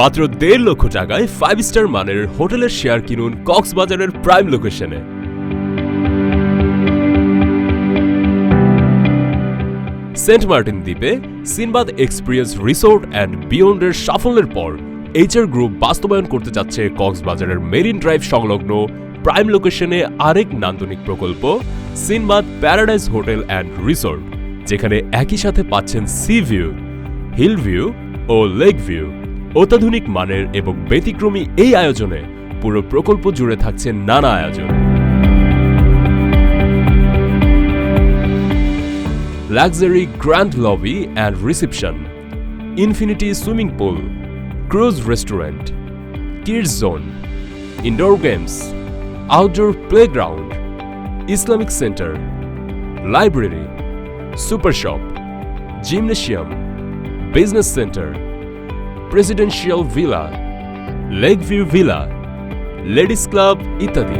মাত্র 1.5 লক্ষ টাকায় 5 স্টার মানের হোটেলের শেয়ার কিনুন কক্সবাজারের প্রাইম লোকেশনে। সেন্ট মার্টিন দ্বীপে সিনবাদ এক্সপিরিয়েন্স রিসোর্ট অ্যান্ড বিয়ন্ডের সাফল্যের পর এইচআর গ্রুপ বাস্তবায়ন করতে যাচ্ছে কক্সবাজারের মেরিন ড্রাইভ সংলগ্ন প্রাইম লোকেশনে আরেক নান্দনিক প্রকল্প Sinbad paradise hotel and resort, যেখানে একই সাথে পাচ্ছেন সি ভিউ, হিল ভিউ ও লেক ভিউ। অত্যাধুনিক মানের এবং ব্যতিক্রমী এই আয়োজনে পুরো প্রকল্প জুড়ে থাকছে নানা আয়োজন। Luxury grand lobby and reception, infinity swimming pool, cruise restaurant, kids zone, indoor games, outdoor playground, Islamic centre, library, super shop, gymnasium, business centre, presidential villa, lake view villa, ladies club ইত্যাদি।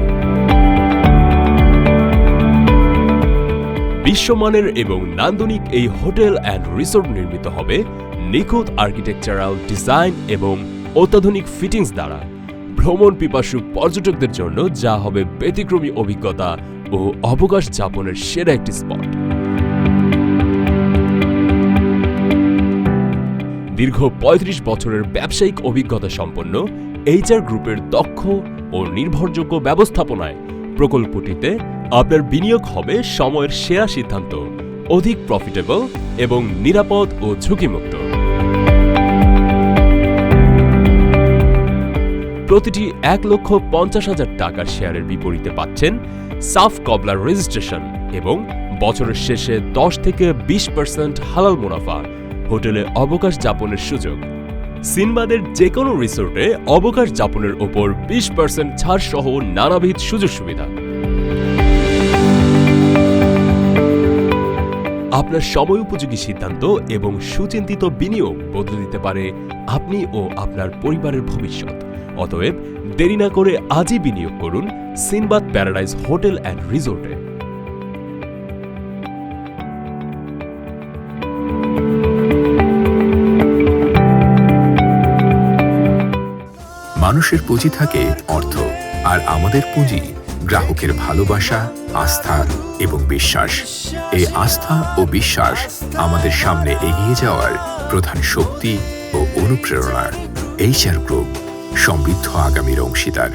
বিশ্বমানের এবং নান্দনিক এই hotel and resort নির্মিত হবে নিখুঁত architectural design এবং অত্যাধুনিক ফিটিংস দ্বারা। ভ্রমণ পিপাসু পর্যটকদের জন্য যা হবে ব্যতিক্রমী অভিজ্ঞতা ও অবকাশ যাপনের সেরা একটি স্পট। দীর্ঘ ৩৫ বছরের ব্যবসায়িক অভিজ্ঞতা সম্পন্ন এইচআর গ্রুপের দক্ষ ও নির্ভরযোগ্য ব্যবস্থাপনায় প্রকল্পটিতে আপনার বিনিয়োগ হবে সময়ের সেরা সিদ্ধান্ত, অধিক প্রফিটেবল এবং নিরাপদ ও ঝুঁকিমুক্ত। প্রতিটি ১,৫০,০০০ টাকার শেয়ারের বিপরীতে পাচ্ছেন সাফ কবলার রেজিস্ট্রেশন এবং বছরের শেষে ১০ থেকে ২০% হালাল মুনাফা, হোটেলে অবকাশ যাপনের সুযোগ। সিনবাদের যে কোনো রিসোর্টে অবকাশ যাপনের ওপর ২০% ছাড় সহ নানাবিধ সুযোগ সুবিধা। আপনার সময় উপযোগী সিদ্ধান্ত এবং সুচিন্তিত বিনিয়োগ বদলে দিতে পারে আপনি ও আপনার পরিবারের ভবিষ্যৎ। অতএব দেরি না করে আজই বিনিয়োগ করুন সিনবাদ প্যারাডাইস হোটেল অ্যান্ড রিসোর্টে। মানুষের পুঁজি থাকে অর্থ, আর আমাদের পুঁজি গ্রাহকের ভালোবাসা, আস্থা এবং বিশ্বাস। এই আস্থা ও বিশ্বাস আমাদের সামনে এগিয়ে যাওয়ার প্রধান শক্তি ও অনুপ্রেরণা। এইচআর গ্রুপ, সমৃদ্ধ আগামীর অংশীদার।